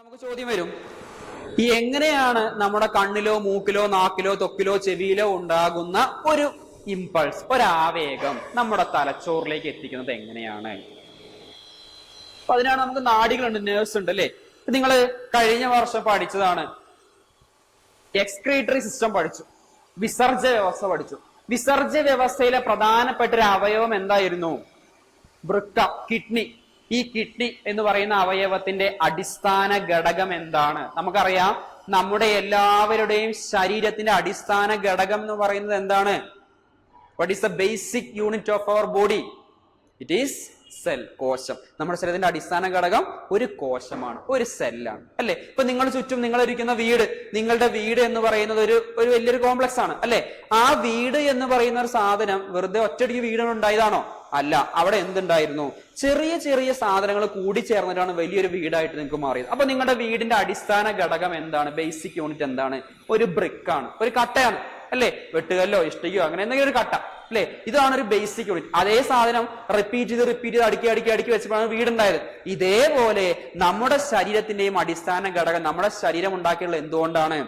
നമുക്ക് ചോദ്യം വരും, ഈ എങ്ങനെയാണ് നമ്മുടെ കണ്ണിലോ മൂക്കിലോ നാക്കിലോ തൊക്കിലോ ചെവിയിലോ ഉണ്ടാകുന്ന ഒരു ഇമ്പൾസ്, ഒരാവേഗം നമ്മുടെ തലച്ചോറിലേക്ക് എത്തിക്കുന്നത് എങ്ങനെയാണ്? അപ്പൊ അതിനാണ് നമുക്ക് നാഡികളുണ്ട്, നേഴ്സ് ഉണ്ട് അല്ലെ. നിങ്ങൾ കഴിഞ്ഞ വർഷം പഠിച്ചതാണ്, എക്സ്ക്രീറ്ററി സിസ്റ്റം പഠിച്ചു, വിസർജ്യ വ്യവസ്ഥ പഠിച്ചു. വിസർജ്യ വ്യവസ്ഥയിലെ പ്രധാനപ്പെട്ട ഒരു അവയവം എന്തായിരുന്നു? വൃക്ക, കിഡ്നി. ഈ കിഡ്നി എന്ന് പറയുന്ന അവയവത്തിന്റെ അടിസ്ഥാന ഘടകം എന്താണ്? നമുക്കറിയാം, നമ്മുടെ എല്ലാവരുടെയും ശരീരത്തിന്റെ അടിസ്ഥാന ഘടകം എന്ന് പറയുന്നത് എന്താണ്? What is the basic unit of our body? It is cell, കോശം. നമ്മുടെ ശരീരത്തിന്റെ അടിസ്ഥാന ഘടകം ഒരു കോശമാണ്, ഒരു സെല്ലാണ് അല്ലെ. ഇപ്പൊ നിങ്ങൾ ചുറ്റും നിങ്ങൾ ഇരിക്കുന്ന വീട്, നിങ്ങളുടെ വീട് എന്ന് പറയുന്നത് ഒരു വലിയൊരു കോംപ്ലക്സ് ആണ് അല്ലെ. ആ വീട് എന്ന് പറയുന്ന ഒരു സാധനം വെറുതെ ഒറ്റയടിക്ക് വീട് ഉണ്ടായതാണോ? അല്ല. അവിടെ എന്തുണ്ടായിരുന്നു? ചെറിയ ചെറിയ സാധനങ്ങൾ കൂടിച്ചേർന്നിട്ടാണ് വലിയൊരു വീടായിട്ട് നിങ്ങൾക്ക് മാറിയത്. അപ്പൊ നിങ്ങളുടെ വീടിന്റെ അടിസ്ഥാന ഘടകം എന്താണ്? ബേസിക് യൂണിറ്റ് എന്താണ്? ഒരു ബ്രിക്കാണ്, ഒരു കട്ടയാണ് അല്ലെ. വെട്ടുകല്ലോ ഇഷ്ടികയോ അങ്ങനെ എന്തെങ്കിലും ഒരു കട്ട അല്ലെ. ഇതാണ് ഒരു ബേസിക് യൂണിറ്റ്. അതേ സാധനം റിപ്പീറ്റ് ചെയ്ത് അടുക്കി വെച്ചപ്പോഴാണ് വീടുണ്ടായത്. ഇതേപോലെ നമ്മുടെ ശരീരത്തിന്റെയും അടിസ്ഥാന ഘടകം, നമ്മുടെ ശരീരം ഉണ്ടാക്കിയുള്ള എന്തുകൊണ്ടാണ്?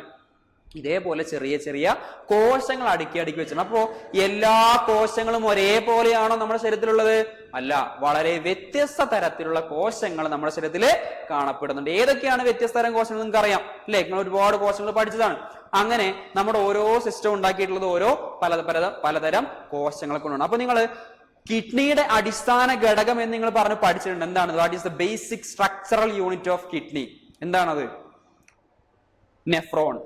ഇതേപോലെ ചെറിയ ചെറിയ കോശങ്ങൾ അടുക്കി വെച്ചിട്ടുണ്ട്. അപ്പോ എല്ലാ കോശങ്ങളും ഒരേപോലെയാണോ നമ്മുടെ ശരീരത്തിലുള്ളത്? അല്ല. വളരെ വ്യത്യസ്ത തരത്തിലുള്ള കോശങ്ങൾ നമ്മുടെ ശരീരത്തിൽ കാണപ്പെടുന്നുണ്ട്. ഏതൊക്കെയാണ് വ്യത്യസ്ത തരം കോശങ്ങൾ നിങ്ങൾക്ക് അറിയാം അല്ലെ. നിങ്ങൾ ഒരുപാട് കോശങ്ങൾ പഠിച്ചതാണ്. അങ്ങനെ നമ്മുടെ ഓരോ സിസ്റ്റം ഉണ്ടാക്കിയിട്ടുള്ളത് ഓരോ പലതരം കോശങ്ങളെ കൊണ്ടാണ്. അപ്പൊ നിങ്ങൾ കിഡ്നിയുടെ അടിസ്ഥാന ഘടകം എന്ന് നിങ്ങൾ പറഞ്ഞ് പഠിച്ചിട്ടുണ്ട്. എന്താണ്? What is the basic structural unit of kidney? എന്താണത്? നെഫ്രോൺ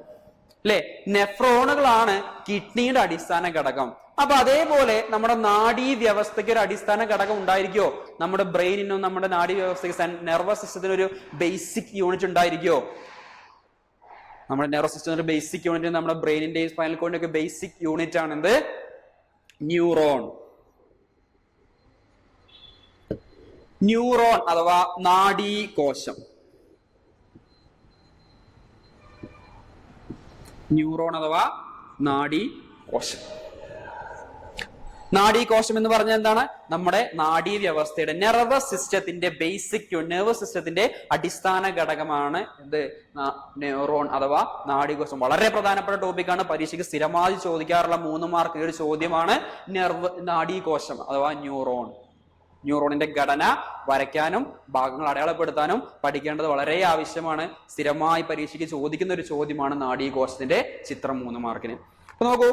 അല്ലെ. നെഫ്രോണുകളാണ് കിഡ്നിയുടെ അടിസ്ഥാന ഘടകം. അപ്പൊ അതേപോലെ നമ്മുടെ നാഡീ വ്യവസ്ഥയ്ക്ക് ഒരു അടിസ്ഥാന ഘടകം ഉണ്ടായിരിക്കോ? നമ്മുടെ ബ്രെയിനിനും നമ്മുടെ നാഡീ വ്യവസ്ഥയ്ക്ക്, നെർവസ് സിസ്റ്റത്തിന് ഒരു ബേസിക് യൂണിറ്റ് ഉണ്ടായിരിക്കോ? നമ്മുടെ നെർവസ് സിസ്റ്റത്തിന് ഒരു ബേസിക് യൂണിറ്റ്, നമ്മുടെ ബ്രെയിനിന്റെയും സ്പൈനൽ കോഡിന്റെ ഒക്കെ ബേസിക് യൂണിറ്റ് ആണ് എന്ത്? ന്യൂറോൺ. ന്യൂറോൺ അഥവാ നാഡീകോശം. ന്യൂറോൺ അഥവാ നാഡീകോശം. നാഡീകോശം എന്ന് പറഞ്ഞാൽ എന്താണ്? നമ്മുടെ നാഡീ വ്യവസ്ഥയുടെ, നെർവസ് സിസ്റ്റത്തിന്റെ ബേസിക്, നെർവസ് സിസ്റ്റത്തിന്റെ അടിസ്ഥാന ഘടകമാണ് ഇത് ന്യൂറോൺ അഥവാ നാഡീകോശം. വളരെ പ്രധാനപ്പെട്ട ടോപ്പിക്കാണ്. പരീക്ഷയ്ക്ക് സ്ഥിരമായി ചോദിക്കാറുള്ള 3 മാർക്കിന്റെ ഒരു ചോദ്യമാണ് നാഡീകോശം അഥവാ ന്യൂറോൺ. ന്യൂറോണിന്റെ ഘടന വരയ്ക്കാനും ഭാഗങ്ങൾ അടയാളപ്പെടുത്താനും പഠിക്കേണ്ടത് വളരെ ആവശ്യമാണ്. സ്ഥിരമായി പരീക്ഷയ്ക്ക് ചോദിക്കുന്ന ഒരു ചോദ്യമാണ് നാഡീകോശത്തിന്റെ ചിത്രം 3 മാർക്കിന്. അപ്പൊ നോക്കൂ,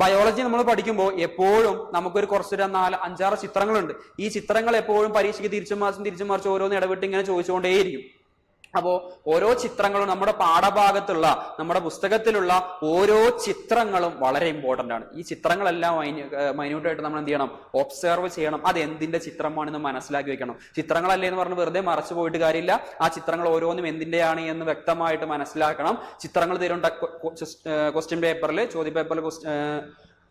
ബയോളജി നമ്മൾ പഠിക്കുമ്പോൾ എപ്പോഴും നമുക്കൊരു കുറച്ചൊരു 4-5-6 ചിത്രങ്ങളുണ്ട്. ഈ ചിത്രങ്ങൾ എപ്പോഴും പരീക്ഷയ്ക്ക് തിരിച്ചും മറിച്ച് ഓരോന്ന് ഇടവിട്ട് ഇങ്ങനെ ചോദിച്ചുകൊണ്ടേയിരിക്കും. അപ്പോ ഓരോ ചിത്രങ്ങളും നമ്മുടെ പാഠഭാഗത്തുള്ള, നമ്മുടെ പുസ്തകത്തിലുള്ള ഓരോ ചിത്രങ്ങളും വളരെ ഇമ്പോർട്ടന്റ് ആണ്. ഈ ചിത്രങ്ങളെല്ലാം മൈന്യൂട്ടായിട്ട് നമ്മൾ എന്ത് ചെയ്യണം? ഒബ്സർവ് ചെയ്യണം. അത് എന്തിന്റെ ചിത്രമാണെന്ന് മനസ്സിലാക്കി വെക്കണം. ചിത്രങ്ങളല്ലേ എന്ന് പറഞ്ഞ് വെറുതെ മറച്ചു പോയിട്ട് കാര്യമില്ല. ആ ചിത്രങ്ങൾ ഓരോന്നും എന്തിന്റെയാണ് എന്ന് വ്യക്തമായിട്ട് മനസ്സിലാക്കണം. ചിത്രങ്ങൾ തരും ക്വസ്റ്റ്യൻ പേപ്പറിൽ, ചോദ്യ പേപ്പറിൽ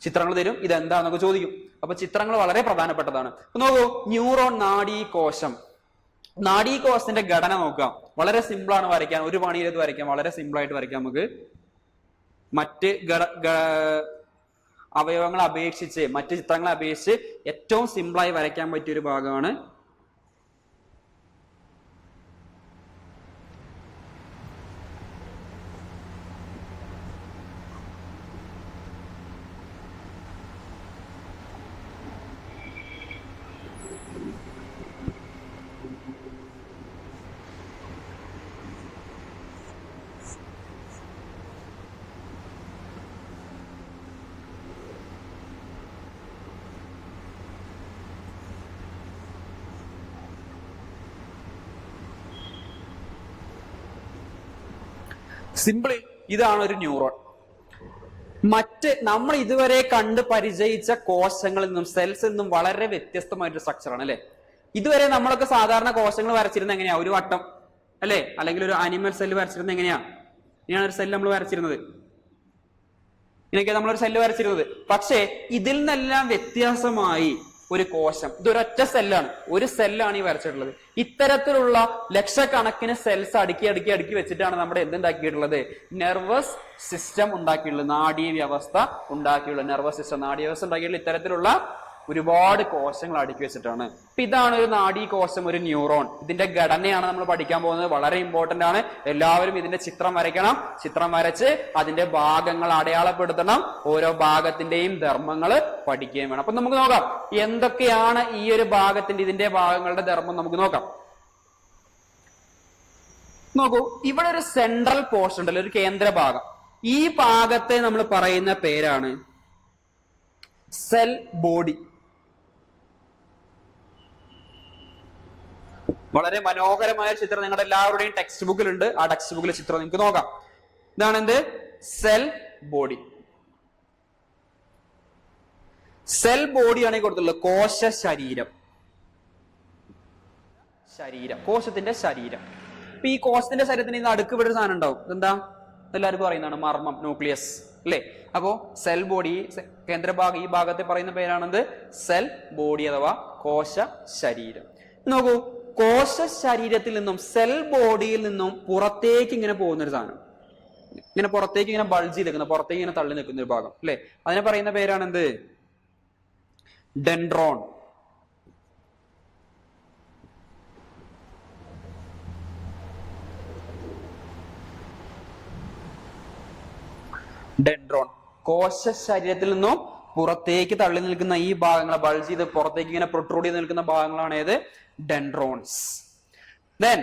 ചിത്രങ്ങൾ തരും, ഇതെന്താന്നൊക്കെ ചോദിക്കും. അപ്പൊ ചിത്രങ്ങൾ വളരെ പ്രധാനപ്പെട്ടതാണ്. നോക്കൂ, ന്യൂറോൺ, നാഡീകോശം. നാഡീകോശത്തിന്റെ ഘടന നോക്കാം. വളരെ സിമ്പിൾ ആണ് വരയ്ക്കാൻ, ഒരു പണിയിലത് വരയ്ക്കാം, വളരെ സിമ്പിൾ ആയിട്ട് വരയ്ക്കാം. നമുക്ക് മറ്റ് അവയവങ്ങളെ അപേക്ഷിച്ച്, മറ്റ് ചിത്രങ്ങളെ അപേക്ഷിച്ച് ഏറ്റവും സിമ്പിളായി വരയ്ക്കാൻ പറ്റിയ ഒരു ഭാഗമാണ് സിംപിളി. ഇതാണ് ഒരു ന്യൂറോൺ. മറ്റ് നമ്മൾ ഇതുവരെ കണ്ട് പരിചയിച്ച കോശങ്ങളിൽ നിന്നും, സെൽസിൽ നിന്നും വളരെ വ്യത്യസ്തമായിട്ടൊരു സ്ട്രക്ചറാണ് അല്ലെ. ഇതുവരെ നമ്മളൊക്കെ സാധാരണ കോശങ്ങൾ വരച്ചിരുന്നത് എങ്ങനെയാ? ഒരു വട്ടം അല്ലെ, അല്ലെങ്കിൽ ഒരു ആനിമൽ സെല്ല് വരച്ചിരുന്നത് എങ്ങനെയാ? ഇങ്ങനെയാണ് ഒരു സെല്ല് നമ്മൾ വരച്ചിരുന്നത്. ഇങ്ങനെയൊക്കെ നമ്മളൊരു സെല്ല് വരച്ചിരുന്നത്. പക്ഷേ ഇതിൽ നിന്നെല്ലാം വ്യത്യാസമായി ഒരു കോശം, ഇതൊരൊറ്റ സെല്ലാണ്, ഒരു സെല്ലാണ് ഈ വരച്ചിട്ടുള്ളത്. ഇത്തരത്തിലുള്ള ലക്ഷക്കണക്കിന് സെൽസ് അടുക്കി വെച്ചിട്ടാണ് നമ്മുടെ എന്തുണ്ടാക്കിയിട്ടുള്ളത്? നെർവസ് സിസ്റ്റം ഉണ്ടാക്കിയിട്ടുള്ളത്, നാഡീ വ്യവസ്ഥ ഉണ്ടാക്കിയിട്ടുള്ളത്. നെർവസ് സിസ്റ്റം, നാഡീ വ്യവസ്ഥ ഉണ്ടാക്കിയിട്ടുള്ള ഇത്തരത്തിലുള്ള ഒരുപാട് കോശങ്ങൾ അടുക്കി വെച്ചിട്ടാണ്. അപ്പൊ ഇതാണ് ഒരു നാഡീകോശം, ഒരു ന്യൂറോൺ. ഇതിന്റെ ഘടനയാണ് നമ്മൾ പഠിക്കാൻ പോകുന്നത്. വളരെ ഇമ്പോർട്ടന്റ് ആണ്. എല്ലാവരും ഇതിന്റെ ചിത്രം വരയ്ക്കണം. ചിത്രം വരച്ച് അതിന്റെ ഭാഗങ്ങൾ അടയാളപ്പെടുത്തണം. ഓരോ ഭാഗത്തിന്റെയും ധർമ്മങ്ങൾ പഠിക്കുകയും വേണം. അപ്പൊ നമുക്ക് നോക്കാം എന്തൊക്കെയാണ് ഈ ഒരു ഭാഗത്തിന്റെ, ഇതിന്റെ ഭാഗങ്ങളുടെ ധർമ്മം നമുക്ക് നോക്കാം. നോക്കൂ, ഇവിടെ ഒരു സെൻട്രൽ പോർഷൻ ഉണ്ടല്ലോ, ഒരു കേന്ദ്ര ഭാഗം. ഈ ഭാഗത്തെ നമ്മൾ പറയുന്ന പേരാണ് സെൽ ബോഡി. വളരെ മനോഹരമായ ചിത്രം നിങ്ങളുടെ എല്ലാവരുടെയും ടെക്സ്റ്റ് ബുക്കിലുണ്ട്. ആ ടെക്സ്റ്റ് ബുക്കിലെ ചിത്രം നിങ്ങൾക്ക് നോക്കാം. ഇതാണ് എന്ത്? Cell body. സെൽ ബോഡിയാണ് കൊടുത്തുള്ളത്. കോശ ശരീരം, കോശത്തിന്റെ ശരീരം. അപ്പൊ ഈ കോശത്തിന്റെ ശരീരത്തിന് ഇന്ന് അടുക്ക് ഇവിടെ ഒരു സാധനം ഉണ്ടാവും. ഇതെന്താ? എല്ലാവർക്കും അറിയുന്നതാണ് മർമ്മം, ന്യൂക്ലിയസ് അല്ലെ? അപ്പോ സെൽ ബോഡി, കേന്ദ്രഭാഗം, ഈ ഭാഗത്തെ പറയുന്ന പേരാണെന്ത്? സെൽ ബോഡി അഥവാ കോശ ശരീരം. നോക്കൂ, കോശ ശരീരത്തിൽ നിന്നും, സെൽ ബോഡിയിൽ നിന്നും പുറത്തേക്ക് ഇങ്ങനെ പോകുന്ന ഒരു സാധനം, ഇങ്ങനെ പുറത്തേക്ക് ഇങ്ങനെ ബൾജ് ചെയ്ത് പുറത്തേക്ക് ഇങ്ങനെ തള്ളി നിൽക്കുന്ന ഒരു ഭാഗം അല്ലെ? അതിനെ പറയുന്ന പേരാണ് എന്ത്? ഡെൻഡ്രോൺ. ഡെൻഡ്രോൺ. കോശ ശരീരത്തിൽ നിന്നും പുറത്തേക്ക് തള്ളി നിൽക്കുന്ന ഈ ഭാഗങ്ങൾ, ബൾജ് ചെയ്ത് പുറത്തേക്ക് ഇങ്ങനെ പ്രൊട്രൂഡ് ചെയ്ത് നിൽക്കുന്ന ഭാഗങ്ങളാണ് ഏത്? ഡെൻഡ്രോൺസ്. ദെൻ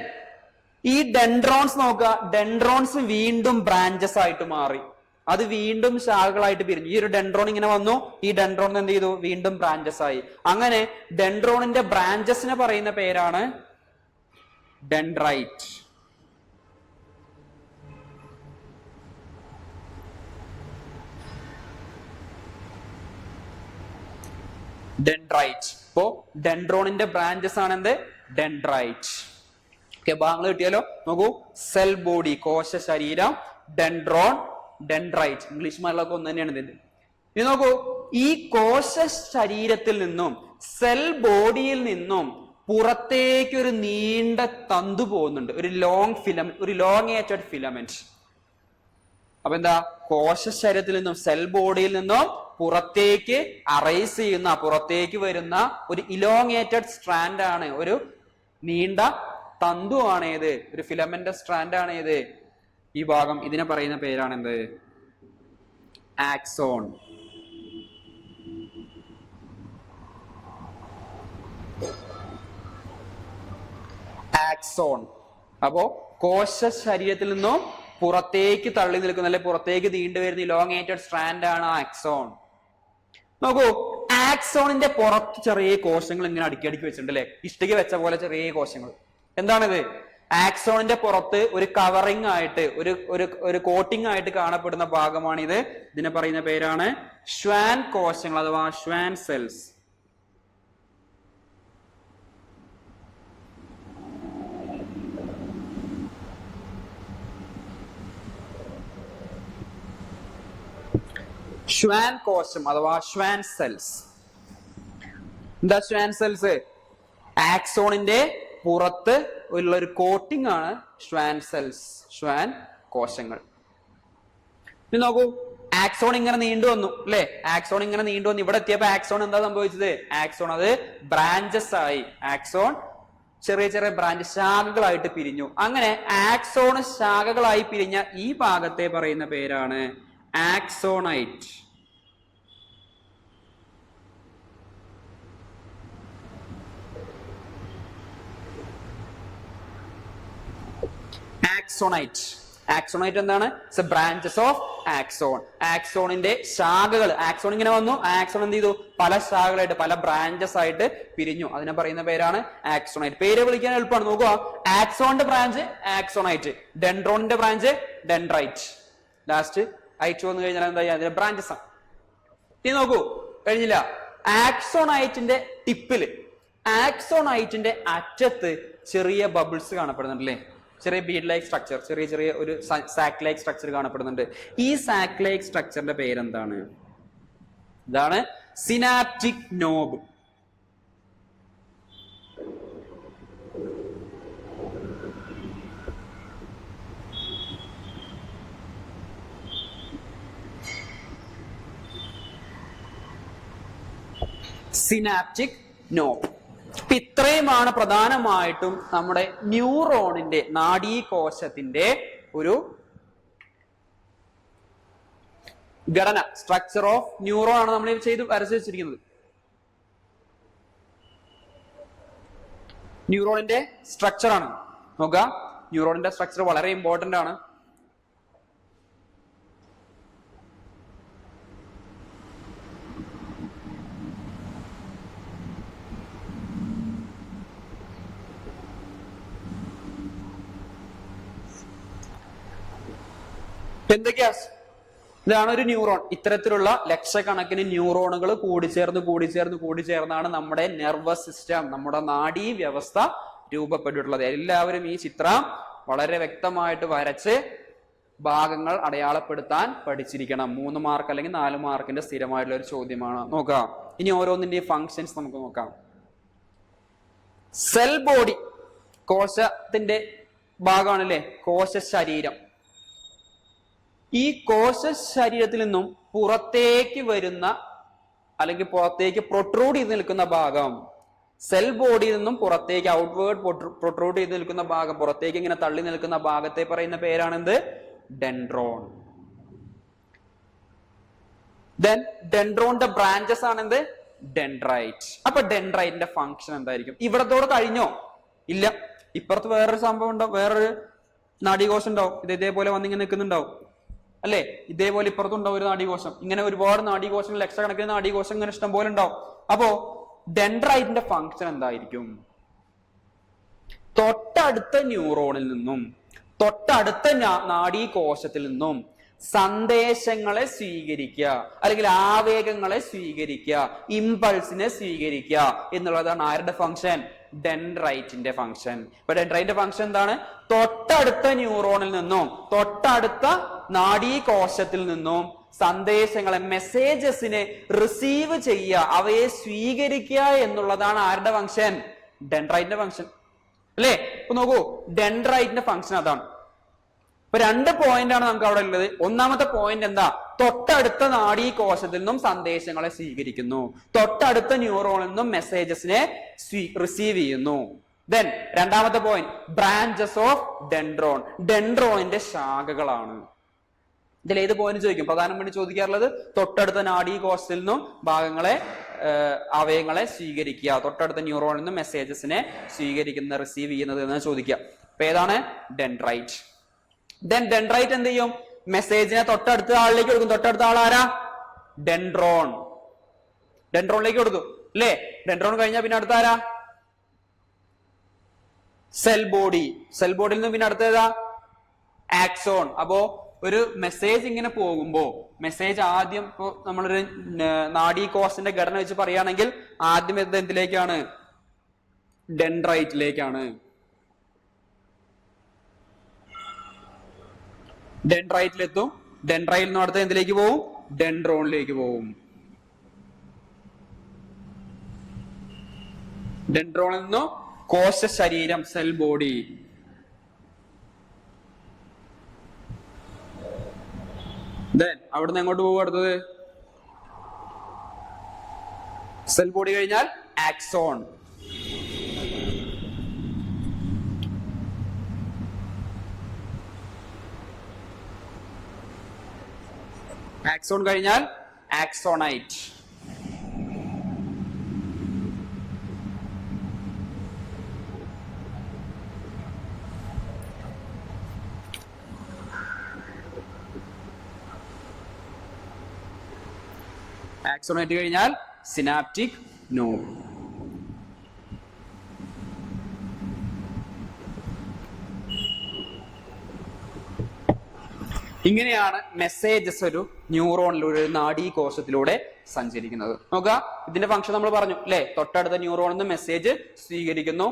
ഈ ഡെൻഡ്രോൺസ് നോക്കുക, ഡെൻഡ്രോൺസ് വീണ്ടും ബ്രാഞ്ചസ് ആയിട്ട് മാറി. അത് വീണ്ടും ശാഖകളായിട്ട് പിരിഞ്ഞു. ഈ ഒരു ഡെൻഡ്രോൺ ഇങ്ങനെ വന്നു, ഈ ഡെൻഡ്രോൺ എന്ത് ചെയ്തു? വീണ്ടും ബ്രാഞ്ചസ് ആയി. അങ്ങനെ ഡെൻഡ്രോണിന്റെ ബ്രാഞ്ചസിനെ പറയുന്ന പേരാണ് ഡെൻഡ്രൈറ്റ്. ഡെൻഡ്രൈറ്റ്. ഇപ്പോ ഡെൻഡ്രോണിന്റെ ബ്രാഞ്ചസ് ആണ് എന്ത്? ഡെൻഡ്രൈറ്റ്. ഓക്കെ, ഭാഗങ്ങൾ കിട്ടിയാലോ? നോക്കൂ, സെൽ ബോഡി കോശ ശരീരം, ഡെൻഡ്രോൺ, ഡെൻഡ്രൈറ്റ്. ഇംഗ്ലീഷ് മലയാളമൊക്കെ ഒന്ന് തന്നെയാണ് ഇത്. ഇനി നോക്കൂ, ഈ കോശ ശരീരത്തിൽ നിന്നും, സെൽ ബോഡിയിൽ നിന്നും പുറത്തേക്ക് ഒരു നീണ്ട തന്തു പോകുന്നുണ്ട്, ഒരു ലോങ് ഫിലമെന്റ്, ഒരു ലോങ്ങേറ്റഡ് ഫിലമെന്റ്. അപ്പൊ എന്താ? കോശ ശരീരത്തിൽ നിന്നും, സെൽ ബോഡിയിൽ നിന്നും പുറത്തേക്ക് അറൈസ് ചെയ്യുന്ന, പുറത്തേക്ക് വരുന്ന ഒരു ഇലോങ്ങേറ്റഡ് സ്ട്രാൻഡ് ആണ്, ഒരു നീണ്ട തന്തു ആണ് ഏത്? ഒരു ഫിലമെന്റ് സ്ട്രാൻഡ് ആണ് ഏത്? ഈ ഭാഗം. ഇതിനെ പറയുന്ന പേരാണ് എന്ത്? ആക്സോൺ. ആക്സോൺ. അപ്പോ കോശ ശരീരത്തിൽ നിന്നും പുറത്തേക്ക് തള്ളി നിൽക്കുന്ന, അല്ലെ പുറത്തേക്ക് നീണ്ടു വരുന്ന ഇലോങ്ങേറ്റഡ് സ്ട്രാൻഡ് ആണ് ആക്സോൺ. നോക്കൂ, ആക്സോണിന്റെ പുറത്ത് ചെറിയ കോശങ്ങൾ ഇങ്ങനെ അടുക്കി വെച്ചിട്ടുണ്ട് അല്ലെ? ഇഷ്ടിക വെച്ച പോലെ ചെറിയ കോശങ്ങൾ. എന്താണിത്? ആക്സോണിന്റെ പുറത്ത് ഒരു കവറിംഗ് ആയിട്ട്, ഒരു കോട്ടിംഗ് ആയിട്ട് കാണപ്പെടുന്ന ഭാഗമാണിത്. ഇതിനെ പറയുന്ന പേരാണ് ഷ്വാൻ കോശങ്ങൾ അഥവാ ഷ്വാൻ സെൽസ്. ഷ്വാൻ കോശം അഥവാ ഷ്വാൻ സെൽസ്. എന്താ ഷ്വാൻ സെൽസ്? ആക്സോണിന്റെ പുറത്ത് ഉള്ള ഒരു കോട്ടിംഗ് ആണ് ഷ്വാൻ സെൽസ്, ഷ്വാൻ കോശങ്ങൾ. ഇനി നോക്കൂ, ആക്സോൺ ഇങ്ങനെ നീണ്ടു വന്നു അല്ലെ? ആക്സോൺ ഇങ്ങനെ നീണ്ടു വന്നു. ഇവിടെ എത്തിയപ്പോ ആക്സോൺ എന്താ സംഭവിച്ചത്? ആക്സോൺ അത് ബ്രാഞ്ചസ് ആയി. ആക്സോൺ ചെറിയ ചെറിയ ബ്രാഞ്ച്, ശാഖകളായിട്ട് പിരിഞ്ഞു. അങ്ങനെ ആക്സോൺ ശാഖകളായി പിരിഞ്ഞ ഈ ഭാഗത്തെ പറയുന്ന പേരാണ് ആക്സോണൈറ്റ്. ആക്സോണൈറ്റ്. ആക്സോണൈറ്റ് എന്താണ്? Branches of axon. ആക്സോണിന്റെ ശാഖകൾ. ആക്സോൺ ഇങ്ങനെ വന്നു, ആക്സോൺ എന്ത് ചെയ്തു? പല ശാഖകളായിട്ട്, പല ബ്രാഞ്ചസ് ആയിട്ട് പിരിഞ്ഞു. അതിനെ പറയുന്ന പേരാണ് ആക്സോണൈറ്റ്. പേര് വിളിക്കാൻ എളുപ്പമാണ്. നോക്കുക, ആക്സോണിന്റെ branch ആക്സോണൈറ്റ്, ഡെൻഡ്രോണിന്റെ branch dendrite. Last IIT വന്നു കഴിഞ്ഞാൽ എന്താ? അതിന്റെ ബ്രാഞ്ചസ് ആണ്. ഇനി നോക്കൂ, കഴിഞ്ഞില്ല. ആക്സോണൈറ്റിന്റെ ടിപ്പില്, ആക്സോണൈറ്റിന്റെ അറ്റത്ത് ചെറിയ ബബിൾസ് കാണപ്പെടുന്നുണ്ട് അല്ലേ? ചെറിയ ബീഡ് ലൈക്ക് സ്ട്രക്ചർ, ചെറിയ ചെറിയ ഒരു സാക്ക് ലൈക്ക് സ്ട്രക്ചർ കാണപ്പെടുന്നുണ്ട്. ഈ സാക്ക് ലൈക്ക് സ്ട്രക്ചറിന്റെ പേരെന്താണ്? ഇതാണ് സിനാപ്റ്റിക് നോബ്. Synaptic knob. ഇത്രയുമാണ് പ്രധാനമായിട്ടും നമ്മുടെ ന്യൂറോണിന്റെ നാഡീകോശത്തിന്റെ ഒരു ഘടന. സ്ട്രക്ചർ ഓഫ് ന്യൂറോൺ ആണ് നമ്മൾ ചെയ്ത് വരച്ചു വെച്ചിരിക്കുന്നത്. ന്യൂറോണിന്റെ സ്ട്രക്ചർ ആണ് നോക്കുക. ന്യൂറോണിന്റെ സ്ട്രക്ചർ വളരെ ഇമ്പോർട്ടന്റ് ആണ്. എന്തൊക്കെയാ? ഇതാണ് ഒരു ന്യൂറോൺ. ഇത്തരത്തിലുള്ള ലക്ഷക്കണക്കിന് ന്യൂറോണുകൾ കൂടിച്ചേർന്നാണ് നമ്മുടെ നെർവസ് സിസ്റ്റം, നമ്മുടെ നാഡീ വ്യവസ്ഥ രൂപപ്പെട്ടിട്ടുള്ളത്. എല്ലാവരും ഈ ചിത്രം വളരെ വ്യക്തമായിട്ട് വരച്ച് ഭാഗങ്ങൾ അടയാളപ്പെടുത്താൻ പഠിച്ചിരിക്കണം. 3 മാർക്ക് അല്ലെങ്കിൽ 4 മാർക്കിന്റെ സ്ഥിരമായിട്ടുള്ള ഒരു ചോദ്യമാണ്. നോക്കാം ഇനി ഓരോന്നിന്റെയും ഫങ്ഷൻസ് നമുക്ക് നോക്കാം. സെൽ ബോഡി കോശത്തിന്റെ ഭാഗമാണല്ലേ കോശ ശരീരം. ഈ കോശ ശരീരത്തിൽ നിന്നും പുറത്തേക്ക് വരുന്ന അല്ലെങ്കിൽ പുറത്തേക്ക് പ്രൊട്രൂഡ് ചെയ്ത് നിൽക്കുന്ന ഭാഗം, സെൽ ബോഡിയിൽ നിന്നും പുറത്തേക്ക് ഔട്ട്വേർഡ് പ്രൊട്രൂഡ് ചെയ്ത് നിൽക്കുന്ന ഭാഗം, പുറത്തേക്ക് ഇങ്ങനെ തള്ളി നിൽക്കുന്ന ഭാഗത്തെ പറയുന്ന പേരാണെന്ത്? ഡെൻഡ്രോൺ. ദെൻ ഡെൻഡ്രോണിന്റെ ബ്രാഞ്ചസ് ആണെന്ത്? ഡെൻഡ്രൈറ്റ്. അപ്പൊ ഡെൻഡ്രൈറ്റിന്റെ ഫംഗ്ഷൻ എന്തായിരിക്കും? ഇവിടത്തോടെ കഴിഞ്ഞോ? ഇല്ല. ഇപ്പുറത്ത് വേറൊരു സംഭവം ഉണ്ടാവും, വേറൊരു നാഡീകോശം ഉണ്ടാവും. ഇതേപോലെ വന്നിങ്ങനെ നിൽക്കുന്നുണ്ടാവും അല്ലെ? ഇതേപോലെ ഇപ്പുറത്തുണ്ടാവും ഒരു നാഡീകോശം. ഇങ്ങനെ ഒരുപാട് നാഡീകോശങ്ങൾ, ലക്ഷക്കണക്കിന് നാഡീകോശം ഇങ്ങനെ ഇഷ്ടം പോലെ ഉണ്ടാവും. അപ്പോ ഡെൻഡ്രൈറ്റിന്റെ ഫംഗ്ഷൻ എന്തായിരിക്കും? തൊട്ടടുത്ത ന്യൂറോണിൽ നിന്നും തൊട്ടടുത്ത നാഡീകോശത്തിൽ നിന്നും സന്ദേശങ്ങളെ സ്വീകരിക്കുക, അല്ലെങ്കിൽ ആവേഗങ്ങളെ സ്വീകരിക്കുക, ഇമ്പൾസിനെ സ്വീകരിക്കുക എന്നുള്ളതാണ് ആരുടെ ഫംഗ്ഷൻ? ഡെൻഡ്രൈറ്റിന്റെ ഫംഗ്ഷൻ. ഇപ്പൊ ഡെൻഡ്രൈറ്റിന്റെ ഫംഗ്ഷൻ എന്താണ്? തൊട്ടടുത്ത ന്യൂറോണിൽ നിന്നും തൊട്ടടുത്ത നാഡീകോശത്തിൽ നിന്നും സന്ദേശങ്ങളെ, മെസ്സേജസിനെ റിസീവ് ചെയ്യുക, അവയെ സ്വീകരിക്കുക എന്നുള്ളതാണ് ആരുടെ ഫംഗ്ഷൻ? ഡെൻഡ്രൈറ്റിന്റെ ഫംഗ്ഷൻ അല്ലേ? ഇപ്പൊ നോക്കൂ, ഡെൻഡ്രൈറ്റിന്റെ ഫംഗ്ഷൻ അതാണ്. ഇപ്പൊ 2 പോയിന്റ് ആണ് നമുക്ക് അവിടെ ഉള്ളത്. ഒന്നാമത്തെ പോയിന്റ് എന്താ? തൊട്ടടുത്ത നാഡീകോശത്തിൽ നിന്നും സന്ദേശങ്ങളെ സ്വീകരിക്കുന്നു, തൊട്ടടുത്ത ന്യൂറോണിൽ നിന്നും മെസ്സേജസിനെ റിസീവ് ചെയ്യുന്നു. ദെൻ രണ്ടാമത്തെ പോയിന്റ്, ബ്രാഞ്ചസ് ഓഫ് ഡെൻഡ്രോൺ. ഡെൻഡ്രോണിന്റെ ശാഖകളാണ്. ഇതിൽ ഏത് പോയിന്റ് ചോദിക്കും? പ്രധാനമായിട്ട് ചോദിക്കാറുള്ളത് തൊട്ടടുത്ത നാഡീകോശത്തിൽ നിന്നും ഭാഗങ്ങളെ, അവയവങ്ങളെ സ്വീകരിക്കുക, തൊട്ടടുത്ത ന്യൂറോണിൽ നിന്നും മെസ്സേജസിനെ സ്വീകരിക്കുന്ന, റിസീവ് ചെയ്യുന്നത് എന്ന് ചോദിക്കുക. അപ്പൊ ഏതാണ്? ഡെൻഡ്രൈറ്റ്. ദെൻ ഡെൻഡ്രൈറ്റ് എന്ത് ചെയ്യും? മെസ്സേജിനെ തൊട്ടടുത്ത ആളിലേക്ക് കൊടുക്കും. തൊട്ടടുത്ത ആളാരാ? ഡെൻഡ്രോൺ. ഡെൻഡ്രോണിലേക്ക് കൊടുക്കും അല്ലേ? ഡെൻഡ്രോൺ കഴിഞ്ഞാൽ പിന്നെ അടുത്ത ആരാ? Cell body. സെൽ ബോഡിയിൽ നിന്ന് പിന്നെ അടുത്തേതാ? ആക്സോൺ. അപ്പോ ഒരു മെസ്സേജ് ഇങ്ങനെ പോകുമ്പോ, മെസ്സേജ് ആദ്യം ഇപ്പോ നമ്മളൊരു നാഡീകോശത്തിന്റെ ഘടന വെച്ച് പറയുകയാണെങ്കിൽ ആദ്യം എത്തുന്നത് എന്തിലേക്കാണ്? ഡെൻഡ്രൈറ്റിലേക്കാണ്. ഡെൻഡ്രൈറ്റിലെത്തും. ഡെൻഡ്രൈറ്റിൽ നിന്ന് അടുത്ത് എന്തിലേക്ക് പോവും? ഡെൻഡ്രോണിലേക്ക് പോവും. ഡെൻഡ്രോണിൽ നിന്നും കോശ ശരീരം, സെൽ ബോഡി. ദെൻ അവിടുന്ന് എങ്ങോട്ട് പോകും? അടുത്തത് സെൽ ബോഡി കഴിഞ്ഞാൽ ആക്സോൺ. ആക്സോൺ കഴിഞ്ഞാൽ ആക്സോണൈറ്റ്. ആക്സോണൈറ്റ് കഴിഞ്ഞാൽ സിനാപ്റ്റിക് നോഡ്. ഇങ്ങനെയാണ് മെസ്സേജസ് ഒരു ന്യൂറോണിലൂടെ, ഒരു നാഡീകോശത്തിലൂടെ സഞ്ചരിക്കുന്നത്. നോക്കുക, ഇതിന്റെ ഫംഗ്ഷൻ നമ്മൾ പറഞ്ഞു അല്ലെ? തൊട്ടടുത്ത ന്യൂറോണിൽ നിന്ന് മെസ്സേജ് സ്വീകരിക്കുന്നു.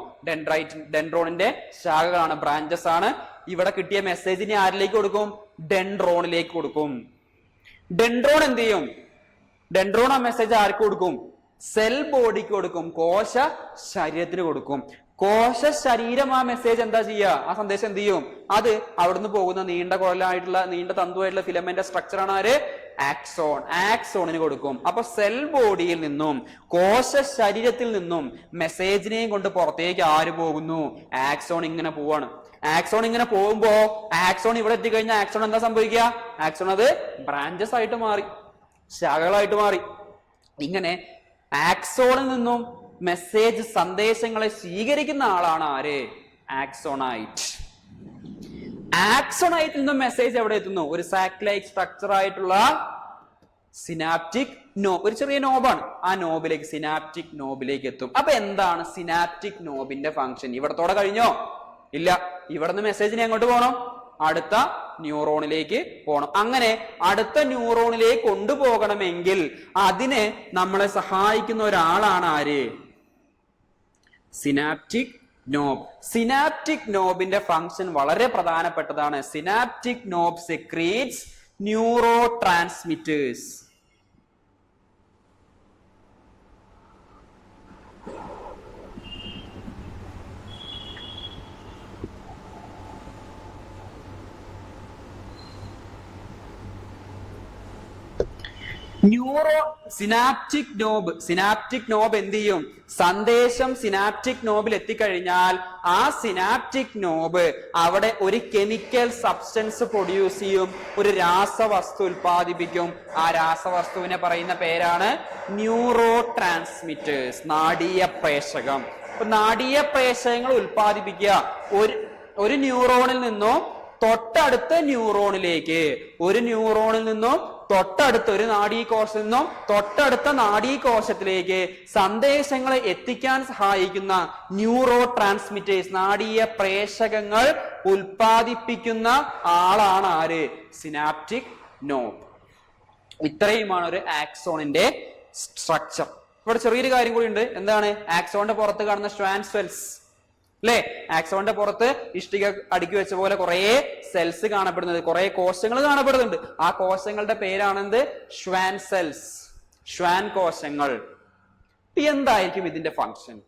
ഡെൻഡ്രോണിന്റെ ശാഖകളാണ്, ബ്രാഞ്ചസ് ആണ്. ഇവിടെ കിട്ടിയ മെസ്സേജിനെ ആരിലേക്ക് കൊടുക്കും? ഡെൻഡ്രോണിലേക്ക് കൊടുക്കും. ഡെൻഡ്രോൺ എന്ത് ചെയ്യും? ഡെൻഡ്രോൺ ആ മെസ്സേജ് ആർക്ക് കൊടുക്കും? സെൽ ബോഡിക്ക് കൊടുക്കും, കോശ ശരീരത്തിന് കൊടുക്കും. കോശ ശരീരം ആ മെസ്സേജ് എന്താ ചെയ്യുക? ആ സന്ദേശം എന്ത് ചെയ്യും? അത് അവിടുന്ന് പോകുന്ന നീണ്ട കുഴലായിട്ടുള്ള, നീണ്ട തന്തുവായിട്ടുള്ള ഫിലമെന്റ് സ്ട്രക്ചർ ആണ് ആര്? ആക്സോണിന് കൊടുക്കും. അപ്പൊ സെൽ ബോഡിയിൽ നിന്നും കോശ ശരീരത്തിൽ നിന്നും മെസ്സേജിനെയും കൊണ്ട് പുറത്തേക്ക് ആര് പോകുന്നു? ആക്സോൺ ഇങ്ങനെ പോവാണ്. ആക്സോൺ ഇങ്ങനെ പോകുമ്പോ ആക്സോൺ ഇവിടെ എത്തിക്കഴിഞ്ഞാൽ ആക്സോൺ എന്താ സംഭവിക്കുക? ആക്സോൺ അത് ബ്രാഞ്ചസ് ആയിട്ട് മാറി, ശാഖകളായിട്ട് മാറി. ഇങ്ങനെ ആക്സോണിൽ നിന്നും മെസ്സേജ് സന്ദേശങ്ങളെ സ്വീകരിക്കുന്ന ആളാണ് ആര്? ആക്സോണൈറ്റ്. ആക്സോണൈറ്റിൽ നിന്നും മെസ്സേജ് എവിടെ എത്തുന്നു? ഒരു സാക്ക് ലൈക്ക് സ്ട്രക്ചർ ആയിട്ടുള്ള സിനാപ്റ്റിക് നോബ്, ഒരു ചെറിയ നോബാണ്, ആ നോബിലേക്ക്, സിനാപ്റ്റിക് നോബിലേക്ക് എത്തും. അപ്പൊ എന്താണ് സിനാപ്റ്റിക് നോബിന്റെ ഫംഗ്ഷൻ? ഇവിടത്തോടെ കഴിഞ്ഞോ? ഇല്ല. ഇവിടുന്ന് മെസ്സേജിനെ എങ്ങോട്ട് പോകണം? അടുത്ത ന്യൂറോണിലേക്ക് പോകണം. അങ്ങനെ അടുത്ത ന്യൂറോണിലേക്ക് കൊണ്ടുപോകണമെങ്കിൽ അതിനെ നമ്മളെ സഹായിക്കുന്ന ഒരാളാണ് ആര്? Synaptic knob. സിനാപ്റ്റിക് നോബിന്റെ ഫംഗ്ഷൻ വളരെ പ്രധാനപ്പെട്ടതാണ്. Synaptic knob secretes neuro transmitters. Synaptic knob എന്ത് ചെയ്യും? സന്ദേശം സിനാപ്റ്റിക് നോബിൽ എത്തിക്കഴിഞ്ഞാൽ ആ സിനാപ്റ്റിക് നോബ് അവിടെ ഒരു കെമിക്കൽ സബ്സ്റ്റൻസ് പ്രൊഡ്യൂസ് ചെയ്യും, ഒരു രാസവസ്തു ഉൽപ്പാദിപ്പിക്കും. ആ രാസവസ്തുവിനെ പറയുന്ന പേരാണ് ന്യൂറോ ട്രാൻസ്മിറ്റേഴ്സ്, നാഡീയ പ്രേഷകം. അപ്പൊ നാഡീയ പ്രേഷകങ്ങൾ ഉൽപ്പാദിപ്പിക്കുക ഒരു ന്യൂറോണിൽ നിന്നും തൊട്ടടുത്ത ന്യൂറോണിലേക്ക്, ഒരു ന്യൂറോണിൽ നിന്നും തൊട്ടടുത്ത ഒരു നാഡീകോശത്തിൽ നിന്നും തൊട്ടടുത്ത നാഡീകോശത്തിലേക്ക് സന്ദേശങ്ങളെ എത്തിക്കാൻ സഹായിക്കുന്ന ന്യൂറോ ട്രാൻസ്മിറ്റേഴ്സ്, നാഡീയ പ്രേഷകങ്ങൾ ഉൽപ്പാദിപ്പിക്കുന്ന ആളാണ് ആര്? Synaptic knob. ഇത്രയുമാണ് ഒരു ആക്സോണിന്റെ സ്ട്രക്ചർ. ഇവിടെ ചെറിയൊരു കാര്യം കൂടി ഉണ്ട്. എന്താണ്? ആക്സോണിന്റെ പുറത്ത് കാണുന്ന ഷ്വാൻ സെൽസ് അല്ലെ? ആക്സോണിന്റെ പുറത്ത് ഇഷ്ടിക അടുക്കി വെച്ച പോലെ കുറെ സെൽസ് കാണപ്പെടുന്നത്, കുറെ കോശങ്ങൾ കാണപ്പെടുന്നുണ്ട്. ആ കോശങ്ങളുടെ പേരാണെന്ത്? ഷ്വാൻ സെൽസ്, ഷ്വാൻ കോശങ്ങൾ. എന്തായിരിക്കും ഇതിന്റെ ഫംഗ്ഷൻ?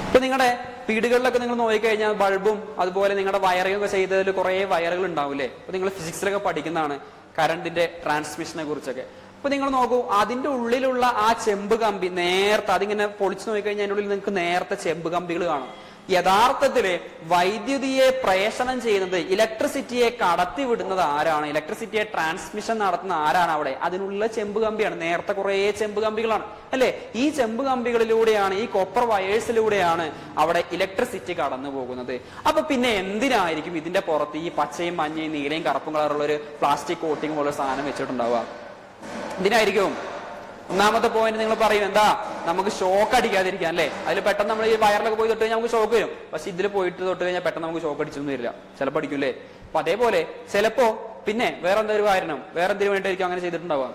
ഇപ്പൊ നിങ്ങളുടെ വീടുകളിലൊക്കെ നിങ്ങൾ നോക്കിക്കഴിഞ്ഞാൽ ബൾബും അതുപോലെ നിങ്ങളുടെ വയറിംഗ് ഒക്കെ ചെയ്തതിൽ കുറെ വയറുകൾ ഉണ്ടാവില്ലേ? അപ്പൊ നിങ്ങൾ ഫിസിക്സിലൊക്കെ പഠിക്കുന്നതാണ് കറണ്ടിന്റെ ട്രാൻസ്മിഷനെ കുറിച്ചൊക്കെ. അപ്പൊ നിങ്ങൾ നോക്കൂ, അതിന്റെ ഉള്ളിലുള്ള ആ ചെമ്പ് കമ്പി നേരത്തെ, അതിങ്ങനെ പൊളിച്ചു നോക്കിക്കഴിഞ്ഞാൽ അതിന്റെ ഉള്ളിൽ നിങ്ങൾക്ക് നേരത്തെ ചെമ്പ് കമ്പികൾ കാണും. യഥാർത്ഥത്തില് വൈദ്യുതിയെ പ്രേഷണം ചെയ്യുന്നത്, ഇലക്ട്രിസിറ്റിയെ കടത്തി വിടുന്നത് ആരാണ്? ഇലക്ട്രിസിറ്റിയെ ട്രാൻസ്മിഷൻ നടത്തുന്ന ആരാണ്? അവിടെ അതിനുള്ള ചെമ്പ് കമ്പിയാണ്. നേരത്തെ കുറെ ചെമ്പ് കമ്പികളാണ് അല്ലെ? ഈ ചെമ്പ് കമ്പികളിലൂടെയാണ്, ഈ കോപ്പർ വയേഴ്സിലൂടെയാണ് അവിടെ ഇലക്ട്രിസിറ്റി കടന്നു പോകുന്നത്. അപ്പൊ പിന്നെ എന്തിനായിരിക്കും ഇതിന്റെ പുറത്ത് ഈ പച്ചയും മഞ്ഞയും നീലയും കറുപ്പും കളറുള്ള ഒരു പ്ലാസ്റ്റിക് കോട്ടിംഗ് പോലെ സാധനം വെച്ചിട്ടുണ്ടാവുക? എന്തിനായിരിക്കും? ഒന്നാമത്തെ പോയിന്റ് നിങ്ങൾ പറയും, എന്താ? നമുക്ക് ഷോക്ക് അടിക്കാതിരിക്കാൻ അല്ലെ? അതിൽ പെട്ടെന്ന് നമ്മൾ ഈ വയറിലൊക്കെ പോയി തൊട്ട് കഴിഞ്ഞാൽ നമുക്ക് ഷോക്ക് വരും. പക്ഷെ ഇതിൽ പോയിട്ട് തൊട്ട് കഴിഞ്ഞാൽ പെട്ടെന്ന് നമുക്ക് ഷോക്ക് അടിച്ചൊന്നും വരില്ല, ചിലപ്പോൾ അടിക്കൂലേ? അപ്പൊ അതേപോലെ ചിലപ്പോ പിന്നെ വേറെന്താ ഒരു കാരണം, വേറെ എന്തിനു വേണ്ടിയായിരിക്കും അങ്ങനെ ചെയ്തിട്ടുണ്ടാവുക?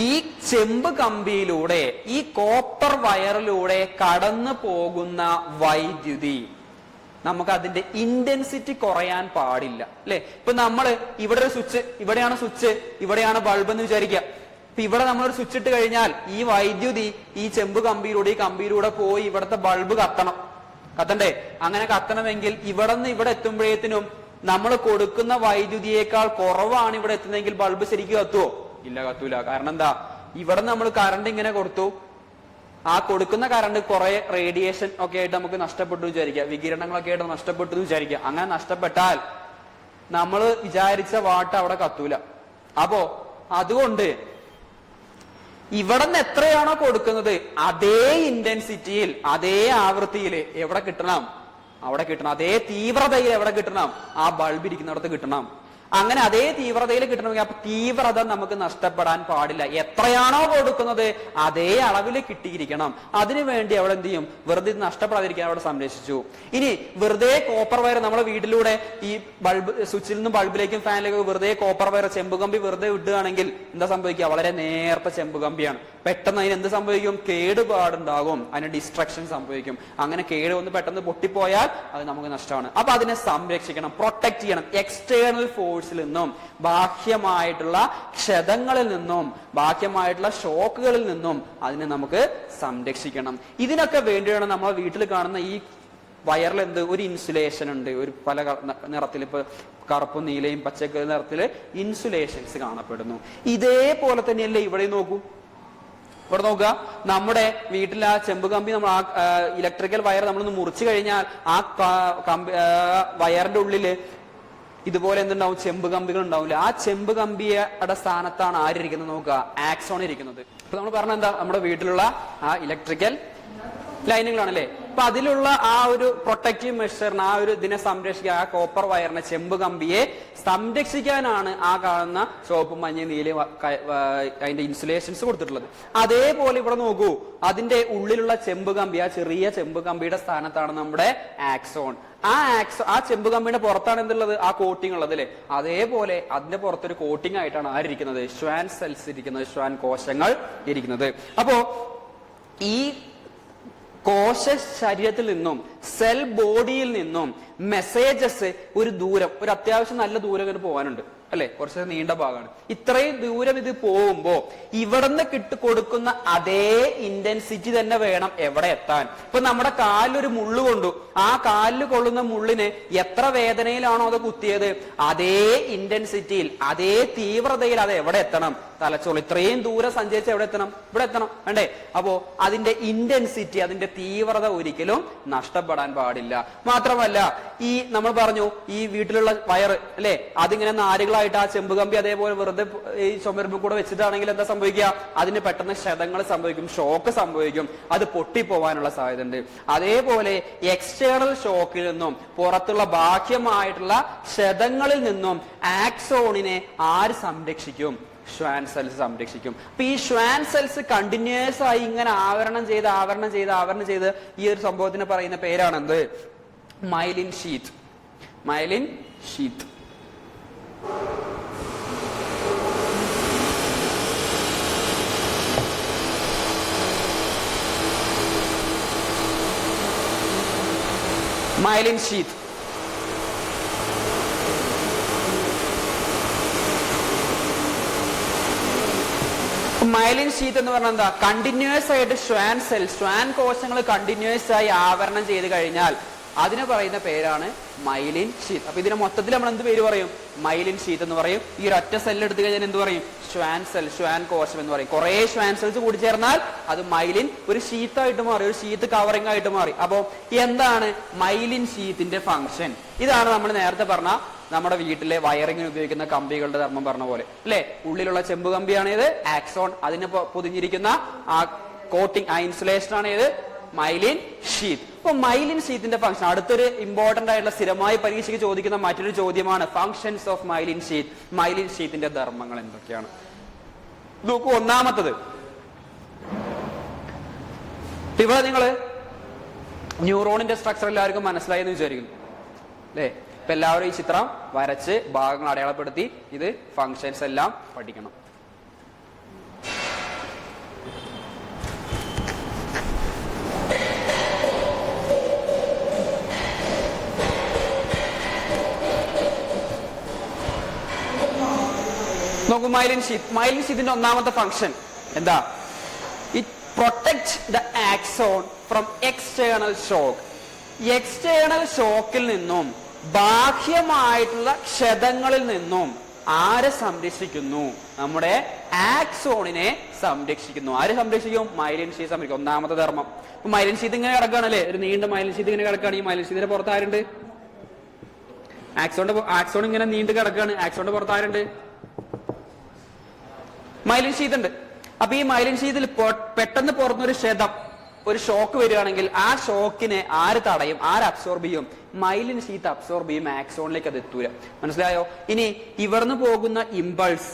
ഈ ചെമ്പ് കമ്പിയിലൂടെ, ഈ കോപ്പർ വയറിലൂടെ കടന്നു പോകുന്ന വൈദ്യുതി, നമുക്ക് അതിന്റെ ഇന്റൻസിറ്റി കുറയാൻ പാടില്ല അല്ലെ? ഇപ്പൊ നമ്മള് ഇവിടെ ഒരു സ്വിച്ച്, ഇവിടെയാണ് സ്വിച്ച്, ഇവിടെയാണ് ബൾബ് എന്ന് വിചാരിക്കുക. ഇപ്പൊ ഇവിടെ നമ്മളൊരു സ്വിച്ച് ഇട്ട് കഴിഞ്ഞാൽ ഈ വൈദ്യുതി ഈ ചെമ്പ് കമ്പിയിലൂടെ, ഈ കമ്പിയിലൂടെ പോയി ഇവിടുത്തെ ബൾബ് കത്തണ്ടേ? അങ്ങനെ കത്തണമെങ്കിൽ ഇവിടെ നിന്ന് ഇവിടെ എത്തുമ്പോഴേത്തിനും നമ്മൾ കൊടുക്കുന്ന വൈദ്യുതിയേക്കാൾ കുറവാണ് ഇവിടെ എത്തുന്നതെങ്കിൽ ബൾബ് ശരിക്കും കത്തുവോ? ഇല്ല, കത്തൂല. കാരണം എന്താ? ഇവിടെ നമ്മൾ കറണ്ട് ഇങ്ങനെ കൊടുത്തു, ആ കൊടുക്കുന്ന കറണ്ട് കുറെ റേഡിയേഷൻ ഒക്കെ ആയിട്ട് നമുക്ക് നഷ്ടപ്പെട്ടു വിചാരിക്കുക, വികിരണങ്ങളൊക്കെ ആയിട്ട് നഷ്ടപ്പെട്ടു വിചാരിക്കുക. അങ്ങനെ നഷ്ടപ്പെട്ടാൽ നമ്മൾ വിചാരിച്ച വാട്ട് അവിടെ കത്തൂല. അപ്പോ അതുകൊണ്ട് ഇവിടെ നിന്ന് എത്രയാണോ കൊടുക്കുന്നത് അതേ ഇന്റൻസിറ്റിയിൽ, അതേ ആവൃത്തിയിൽ എവിടെ കിട്ടണം? അവിടെ കിട്ടണം. അതേ തീവ്രതയിൽ എവിടെ കിട്ടണം? ആ ബൾബ് ഇരിക്കുന്നിടത്ത് കിട്ടണം. അങ്ങനെ അതേ തീവ്രതയിൽ കിട്ടണമെങ്കിൽ അപ്പൊ തീവ്രത നമുക്ക് നഷ്ടപ്പെടാൻ പാടില്ല. എത്രയാണോ കൊടുക്കുന്നത് അതേ അളവിൽ കിട്ടിയിരിക്കണം. അതിനുവേണ്ടി അവിടെ എന്ത് ചെയ്യും? വെറുതെ നഷ്ടപ്പെടാതിരിക്കാൻ അവിടെ സംരക്ഷിച്ചു. ഇനി വെറുതെ കോപ്പർ വയർ നമ്മുടെ വീട്ടിലൂടെ ഈ ബൾബ് സ്വിച്ചിൽ നിന്നും ബൾബിലേക്കും ഫാനിലേക്കും വെറുതെ കോപ്പർ വയർ, ചെമ്പ് കമ്പി വെറുതെ ഇടുകയാണെങ്കിൽ എന്താ സംഭവിക്കുക? വളരെ നേർത്ത ചെമ്പ് കമ്പിയാണ്. പെട്ടെന്ന് അതിന് എന്ത് സംഭവിക്കും? കേടുപാടുണ്ടാകും, അതിന് ഡിസ്ട്രക്ഷൻ സംഭവിക്കും. അങ്ങനെ കേട് വന്ന് പെട്ടെന്ന് പൊട്ടിപ്പോയാൽ അത് നമുക്ക് നഷ്ടമാണ്. അപ്പൊ അതിനെ സംരക്ഷിക്കണം, പ്രൊട്ടക്ട് ചെയ്യണം. എക്സ്റ്റേണൽ ഫോഴ്സിൽ നിന്നും, ബാഹ്യമായിട്ടുള്ള ക്ഷതങ്ങളിൽ നിന്നും, ബാഹ്യമായിട്ടുള്ള ഷോക്കുകളിൽ നിന്നും അതിനെ നമുക്ക് സംരക്ഷിക്കണം. ഇതിനൊക്കെ വേണ്ടിയാണ് നമ്മൾ വീട്ടിൽ കാണുന്ന ഈ വയറിൽ എന്ത് ഒരു ഇൻസുലേഷൻ ഉണ്ട്, ഒരു പല നിറത്തിൽ, ഇപ്പൊ കറുപ്പും നീലയും പച്ചക്ക നിറത്തില് ഇൻസുലേഷൻസ് കാണപ്പെടുന്നു. ഇതേപോലെ തന്നെയല്ലേ ഇവിടെ നോക്കൂ. ഇവിടെ നോക്കുക, നമ്മുടെ വീട്ടിൽ ആ ചെമ്പ് കമ്പി, നമ്മൾ ആ ഇലക്ട്രിക്കൽ വയർ നമ്മളൊന്ന് മുറിച്ചു കഴിഞ്ഞാൽ ആ വയറിന്റെ ഉള്ളില് ഇതുപോലെ എന്തുണ്ടാവും, ചെമ്പ് കമ്പികൾ ഉണ്ടാവില്ല. ആ ചെമ്പ് കമ്പിയുടെ സ്ഥാനത്താണ് ആരിയ്ക്കുന്നത് നോക്കുക, ആക്സോൺ ഇരിക്കുന്നത്. ഇപ്പൊ നമ്മൾ പറഞ്ഞ എന്താ, നമ്മുടെ വീട്ടിലുള്ള ആ ഇലക്ട്രിക്കൽ ലൈനുകളാണല്ലേ. അപ്പൊ അതിലുള്ള ആ ഒരു പ്രൊട്ടക്റ്റീവ് മെഷറിന്, ആ ഒരു ഇതിനെ സംരക്ഷിക്കാൻ, ആ കോപ്പർ വയറിനെ, ചെമ്പ് കമ്പിയെ സംരക്ഷിക്കാനാണ് ആ കാണുന്ന ചുവപ്പ് മഞ്ഞ നീല അതിന്റെ ഇൻസുലേഷൻസ് കൊടുത്തിട്ടുള്ളത്. അതേപോലെ ഇവിടെ നോക്കൂ, അതിന്റെ ഉള്ളിലുള്ള ചെമ്പ് കമ്പി, ആ ചെറിയ ചെമ്പ് കമ്പിയുടെ സ്ഥാനത്താണ് നമ്മുടെ ആക്സോൺ. ആ ചെമ്പ് കമ്പിയുടെ പുറത്താണ് എന്തുള്ളത്, ആ കോട്ടിംഗ് ഉള്ളത് അല്ലെ. അതേപോലെ അതിന്റെ പുറത്തൊരു കോട്ടിംഗ് ആയിട്ടാണ് ആരിയ്ക്കുന്നത്, ശ്വാൻ സെൽസ് ഇരിക്കുന്നത്, ശ്വാൻ കോശങ്ങൾ ഇരിക്കുന്നത്. അപ്പോ ഈ കോശ ശരീരത്തിൽ നിന്നും, സെൽ ബോഡിയിൽ നിന്നും മെസ്സേജസ് ഒരു ദൂരം, ഒരു അത്യാവശ്യം നല്ല ദൂരം ഇങ്ങനെ പോകാനുണ്ട് അല്ലെ, കുറച്ച് നീണ്ട ഭാഗമാണ്. ഇത്രയും ദൂരം ഇത് പോകുമ്പോ ഇവിടുന്ന് കൊടുക്കുന്ന അതേ ഇന്റൻസിറ്റി തന്നെ വേണം എവിടെ എത്താൻ. ഇപ്പൊ നമ്മുടെ കാലിലൊരു മുള്ളു കൊണ്ടു, ആ കാലിൽ കൊള്ളുന്ന മുള്ളിന് എത്ര വേദനയിലാണോ അത് കുത്തിയത്, അതേ ഇന്റൻസിറ്റിയിൽ, അതേ തീവ്രതയിൽ അത് എവിടെ എത്തണം, തലച്ചോറ്. ഇത്രയും ദൂരം സഞ്ചരിച്ച് എവിടെ എത്തണം, ഇവിടെ എത്തണം വേണ്ടേ. അപ്പോ അതിന്റെ ഇന്റൻസിറ്റി, അതിന്റെ തീവ്രത ഒരിക്കലും നഷ്ടപ്പെടാൻ പാടില്ല. മാത്രമല്ല, ഈ നമ്മൾ പറഞ്ഞു ഈ വീട്ടിലുള്ള വയറ് അല്ലെ, അതിങ്ങനെ നാരുകളായിട്ട് ആ ചെമ്പ് കമ്പി അതേപോലെ വെറുതെ ഈ ചുമരുമ്പ് കൂടെ വെച്ചിട്ടാണെങ്കിൽ എന്താ സംഭവിക്കുക, അതിന് പെട്ടെന്ന് ക്ഷതങ്ങൾ സംഭവിക്കും, ഷോക്ക് സംഭവിക്കും, അത് പൊട്ടിപ്പോവാനുള്ള സാധ്യത ഉണ്ട്. അതേപോലെ എക്സ്റ്റേണൽ ഷോക്കിൽ നിന്നും, പുറത്തുള്ള ബാഹ്യമായിട്ടുള്ള ക്ഷതങ്ങളിൽ നിന്നും ആക്സോണിനെ ആര് സംരക്ഷിക്കും, ശ്വാൻ സെൽസ് സംരക്ഷിക്കും. അപ്പൊ ഈ ശ്വാൻ സെൽസ് കണ്ടിന്യൂസ് ആയി ഇങ്ങനെ ആവരണം ചെയ്ത് ഈ ഒരു സംഭവത്തിന് പറയുന്ന പേരാണ് എന്ത്, myelin sheath. Myelin sheath. Myelin sheath. Myelin sheath എന്ന് പറഞ്ഞാൽ എന്താ, കണ്ടിന്യൂസ് ആയിട്ട് ശ്വാൻ സെൽ, ശ്വാൻ കോശങ്ങൾ കണ്ടിന്യൂസ് ആയി ആവരണം ചെയ്ത് കഴിഞ്ഞാൽ അതിന് പറയുന്ന പേരാണ് മൈലിൻ ഷീത്ത്. അപ്പൊ ഇതിനെ മൊത്തത്തിൽ നമ്മൾ എന്ത് പേര് പറയും, മൈലിൻ ഷീത്ത് എന്ന് പറയും. ഈ ഒരൊറ്റ സെൽ എടുത്തു കഴിഞ്ഞാൽ എന്ത് പറയും, ശ്വാൻ സെൽ, ശ്വാൻ കോശം എന്ന് പറയും. കുറെ ശ്വാൻ സെൽസ് കൂടി ചേർന്നാൽ അത് മൈലിൻ ഒരു ഷീത്തായിട്ട് മാറി, ഒരു ഷീത്ത് കവറിംഗ് ആയിട്ട് മാറി. അപ്പോ എന്താണ് മൈലിൻ ഷീത്തിന്റെ ഫംഗ്ഷൻ? ഇതാണ് നമ്മൾ നേരത്തെ പറഞ്ഞ നമ്മുടെ വീട്ടിലെ വയറിങ്ങിന് ഉപയോഗിക്കുന്ന കമ്പികളുടെ ധർമ്മം പറഞ്ഞ പോലെ അല്ലെ. ഉള്ളിലുള്ള ചെമ്പ് കമ്പിയാണ് ഇത് ആക്സോൺ, അതിന് പൊതിഞ്ഞിരിക്കുന്ന ആ കോട്ടിംഗ്, ആ ഇൻസുലേഷൻ ആണ് ഇത് മൈലിൻ ഷീത്ത്. അപ്പൊ മൈലിൻ ഷീത്തിന്റെ ഫംഗ്ഷൻ, അടുത്തൊരു ഇമ്പോർട്ടന്റ് ആയിട്ടുള്ള സ്ഥിരമായി പരീക്ഷയ്ക്ക് ചോദിക്കുന്ന മറ്റൊരു ചോദ്യമാണ് functions of myelin sheath. Myelin ഷീത്തിന്റെ ധർമ്മങ്ങൾ എന്തൊക്കെയാണ് നോക്കൂ. ഒന്നാമത്തത്, ഇവിടെ നിങ്ങള് ന്യൂറോണിന്റെ സ്ട്രക്ചർ എല്ലാവർക്കും മനസ്സിലായി എന്ന് വിചാരിക്കുന്നു അല്ലെ. ഇപ്പൊ എല്ലാവരും ഈ ചിത്രം വരച്ച് ഭാഗങ്ങൾ അടയാളപ്പെടുത്തി ഇത് ഫങ്ഷൻസ് എല്ലാം പഠിക്കണം. നോക്കൂ, മൈലിൻ ഷീത്ത്. മൈലിൻ ഷീത്തിന്റെ ഒന്നാമത്തെ ഫംഗ്ഷൻ എന്താ, it protect the axon from external shock. External ഷോക്കിൽ നിന്നും, ബാഹ്യമായിട്ടുള്ള ക്ഷതങ്ങളിൽ നിന്നും ആരെ സംരക്ഷിക്കുന്നു, നമ്മുടെ ആക്സോണിനെ സംരക്ഷിക്കുന്നു. ആര് സംരക്ഷിക്കും, മൈലിൻ ഷീത്ത് സംരക്ഷിക്കും. ഒന്നാമത്തെ ധർമ്മം. ഇപ്പൊ മൈലിൻ ഷീത്ത് ഇങ്ങനെ കിടക്കുകയാണല്ലേ, ഒരു നീണ്ട മൈലിൻ ഷീത്ത് ഇങ്ങനെ കിടക്കുകയാണ്. ഈ മൈലിൻ ഷീറ്റിന്റെ പുറത്ത് ആരുണ്ട്, ആക്സോൺ ഇങ്ങനെ നീണ്ടു കിടക്കുകയാണ്. ആക്സോണിന്റെ പുറത്ത് ആരുണ്ട്, മൈലിൻ ഷീത്ത് ഉണ്ട്. അപ്പൊ ഈ മൈലിൻ ഷീത്തിൽ പെട്ടെന്ന് പുറത്തുനിന്നൊരു ക്ഷതം, ഒരു ഷോക്ക് വരികയാണെങ്കിൽ ആ ഷോക്കിനെ ആര് തടയും, ആര് അബ്സോർബ് ചെയ്യും, മൈലിൻ ഷീത്ത് അബ്സോർബ് ചെയ്യും, ആക്സോണിലേക്ക് അത് എത്തൂല. മനസ്സിലായോ? ഇനി ഇവിടുന്ന് പോകുന്ന ഇമ്പൾസ്,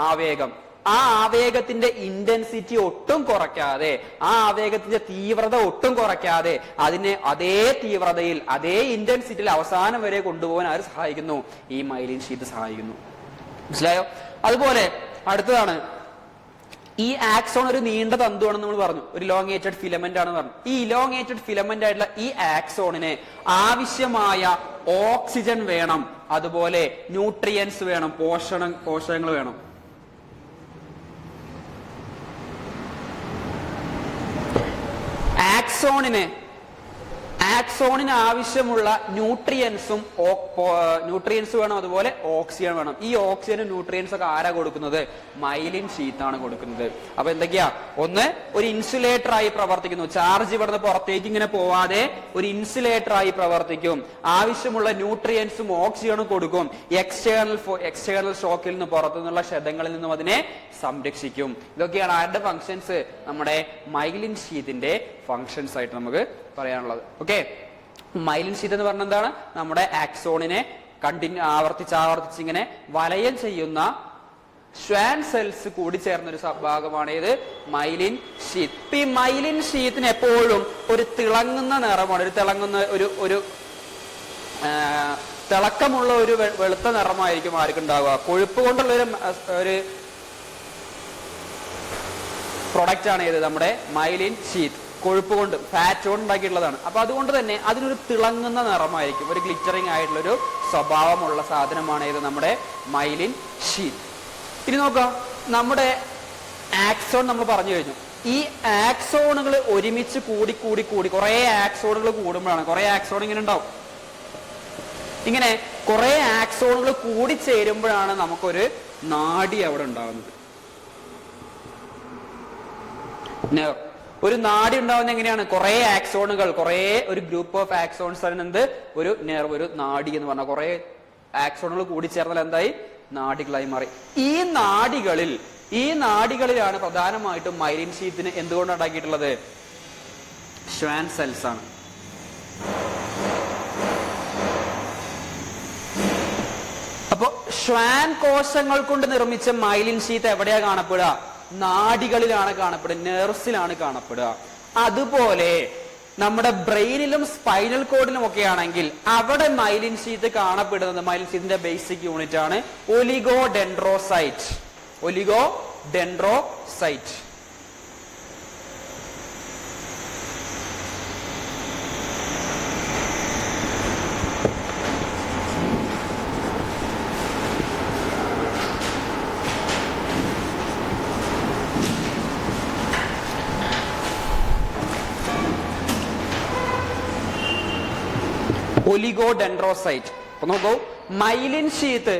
ആവേഗം, ആ ആവേഗത്തിന്റെ ഇന്റൻസിറ്റി ഒട്ടും കുറയ്ക്കാതെ, ആ ആവേഗത്തിന്റെ തീവ്രത ഒട്ടും കുറയ്ക്കാതെ അതിനെ അതേ തീവ്രതയിൽ, അതേ ഇന്റൻസിറ്റിയിൽ അവസാനം വരെ കൊണ്ടുപോകാൻ ആര് സഹായിക്കുന്നു, ഈ മൈലിൻ ഷീത്ത് സഹായിക്കുന്നു. മനസ്സിലായോ? അതുപോലെ അടുത്തതാണ്, ഈ ആക്സോൺ ഒരു നീണ്ട തന്തുവാണെന്ന് നമ്മൾ പറഞ്ഞു, ഒരു ഇലോങ്ങേറ്റഡ് ഫിലമെന്റ് ആണെന്ന് പറഞ്ഞു. ഈ ഇലോങ്ങേറ്റഡ് ഫിലമെന്റ് ആയിട്ടുള്ള ഈ ആക്സോണിന് ആവശ്യമായ ഓക്സിജൻ വേണം, അതുപോലെ ന്യൂട്രിയൻസ് വേണം, പോഷകങ്ങൾ വേണം. ആക്സോണിന് ആക്സോണിന് ആവശ്യമുള്ള ന്യൂട്രിയൻസും വേണം, അതുപോലെ ഓക്സിജൻ വേണം. ഈ ഓക്സിജനും ന്യൂട്രിയൻസ് ഒക്കെ ആരാ കൊടുക്കുന്നത്? മൈലിൻ ഷീത്താണ് കൊടുക്കുന്നത്. അപ്പൊ എന്തൊക്കെയാ? ഒന്ന്, ഒരു ഇൻസുലേറ്റർ ആയി പ്രവർത്തിക്കുന്നു. ചാർജ് ഇവിടുന്ന് പുറത്തേക്ക് ഇങ്ങനെ പോവാതെ ഒരു ഇൻസുലേറ്റർ ആയി പ്രവർത്തിക്കും. ആവശ്യമുള്ള ന്യൂട്രിയൻസും ഓക്സിജനും കൊടുക്കും. എക്സ്റ്റേണൽ ഷോക്കിൽ നിന്ന്, പുറത്തുനിന്നുള്ള ക്ഷതങ്ങളിൽ നിന്നും അതിനെ സംരക്ഷിക്കും. ഇതൊക്കെയാണ് ആരുടെ ഫങ്ഷൻസ്? നമ്മുടെ മൈലിൻ ഷീത്തിന്റെ ഫങ്ഷൻസ് ആയിട്ട് നമുക്ക് പറയാനുള്ളത്. ഓക്കെ, മൈലിൻ ഷീറ്റ് എന്ന് പറഞ്ഞാൽ എന്താണ്? നമ്മുടെ ആക്സോണിനെ ആവർത്തിച്ച് ഇങ്ങനെ വലയം ചെയ്യുന്ന ഷ്വാൻ സെൽസ് കൂടി ചേർന്ന ഒരു ഭാഗമാണ് ഇത് മൈലിൻ ഷീത്ത്. ഇപ്പൊ ഈ മൈലിൻ ഷീത്തിന് എപ്പോഴും ഒരു തിളങ്ങുന്ന നിറമാണ്, ഒരു തിളക്കമുള്ള ഒരു വെളുത്ത നിറമായിരിക്കും ആർക്കുണ്ടാവുക. കൊഴുപ്പ് കൊണ്ടുള്ള ഒരു പ്രൊഡക്റ്റ് ആണ് ഇത് നമ്മുടെ മൈലിൻ ഷീത്ത്. കൊഴുപ്പ് കൊണ്ട്, ഫാറ്റ് കൊണ്ട് ഉണ്ടാക്കിയിട്ടുള്ളതാണ്. അപ്പൊ അതുകൊണ്ട് തന്നെ അതിനൊരു തിളങ്ങുന്ന നിറമായിരിക്കും, ഒരു ഗ്ലിറ്ററിങ് ആയിട്ടുള്ളൊരു സ്വഭാവമുള്ള സാധനമാണ് ഇത് നമ്മുടെ മൈലിൻ ഷീത്ത്. ഇനി നോക്കാം, നമ്മുടെ ആക്സോൺ നമ്മൾ പറഞ്ഞു കഴിഞ്ഞു. ഈ ആക്സോണുകൾ ഒരുമിച്ച് കൂടി കുറെ ആക്സോണുകൾ കൂടുമ്പോഴാണ്, കുറെ ആക്സോൺ ഇങ്ങനെ ഉണ്ടാവും. ഇങ്ങനെ കുറെ ആക്സോണുകൾ കൂടി ചേരുമ്പോഴാണ് നമുക്കൊരു നാഡി അവിടെ ഉണ്ടാകുന്നത്. ഒരു നാഡി ഉണ്ടാവുന്ന എങ്ങനെയാണ്? കുറെ ആക്സോണുകൾ, ഒരു ഗ്രൂപ്പ് ഓഫ് ആക്സോൺസ് എന്ത് ഒരു നെർവ്, ഒരു നാഡി എന്ന് പറഞ്ഞാൽ കുറെ ആക്സോണുകൾ കൂടി ചേർന്നാൽ എന്തായി? നാഡികളായി മാറി. ഈ നാഡികളിലാണ് പ്രധാനമായിട്ടും മൈലിൻ ഷീത്തിന് എന്തുകൊണ്ട് ഉണ്ടാക്കിയിട്ടുള്ളത്? ഷ്വാൻ സെൽസ് ആണ്. അപ്പൊ ഷ്വാൻ കോശങ്ങൾ കൊണ്ട് നിർമ്മിച്ച മൈലിൻ ഷീത്ത് എവിടെയാ കാണപ്പെടുക? നാഡികളിലാണ് കാണപ്പെടുക, നെർവ്സിലാണ് കാണപ്പെടുക. അതുപോലെ നമ്മുടെ ബ്രെയിനിലും സ്പൈനൽ കോഡിലും ഒക്കെ ആണെങ്കിൽ അവിടെ മൈലിൻ ഷീത്ത് കാണപ്പെടുന്നത്, മൈലിൻ ഷീറ്റിന്റെ ബേസിക് യൂണിറ്റ് ആണ് ഒലിഗോഡെൻഡ്രോസൈറ്റ്. ഒലിഗോഡെൻഡ്രോസൈറ്റ്. അപ്പൊ നോക്കൂ, മൈലിൻ ഷീത്ത്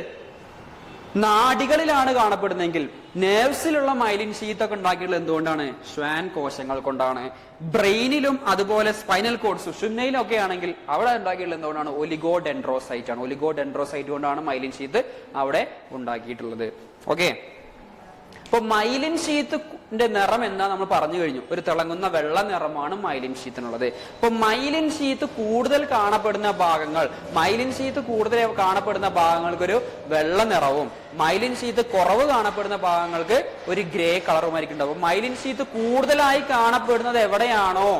നാഡികളിലാണ് കാണപ്പെടുന്നതെങ്കിൽ നെർവ്സിലുള്ള മൈലിൻ ഷീത്ത് ഒക്കെ ഉണ്ടാക്കിയിട്ടുള്ളത് എന്തുകൊണ്ടാണ്? ഷ്വാൻ കോശങ്ങൾ കൊണ്ടാണ്. ബ്രെയിനിലും അതുപോലെ സ്പൈനൽ കോഡ്, സുഷുമ്നയിലും ഒക്കെ ആണെങ്കിൽ അവിടെ ഉണ്ടാക്കിയിട്ടുള്ളത് എന്തുകൊണ്ടാണ്? ഒലിഗോഡെൻഡ്രോസൈറ്റ് ആണ്. ഒലിഗോഡെൻഡ്രോസൈറ്റ് കൊണ്ടാണ് മൈലിൻ ഷീത്ത് അവിടെ ഉണ്ടാക്കിയിട്ടുള്ളത്. ഓക്കെ, അപ്പൊ മൈലിൻ ഷീത്തിന്റെ നിറം എന്താ നമ്മൾ പറഞ്ഞു കഴിഞ്ഞു. ഒരു തിളങ്ങുന്ന വെള്ള നിറമാണ് മൈലിൻ ഷീത്തിനുള്ളത്. അപ്പൊ മൈലിൻ ഷീത്ത് കൂടുതൽ കാണപ്പെടുന്ന ഭാഗങ്ങൾക്ക് ഒരു വെള്ള നിറവും, മൈലിൻ ഷീത്ത് കുറവ് കാണപ്പെടുന്ന ഭാഗങ്ങൾക്ക് ഒരു ഗ്രേ കളറുമായിരിക്കും ഉണ്ടാവും. മൈലിൻ ഷീത്ത് കൂടുതലായി കാണപ്പെടുന്നത് എവിടെയാണോ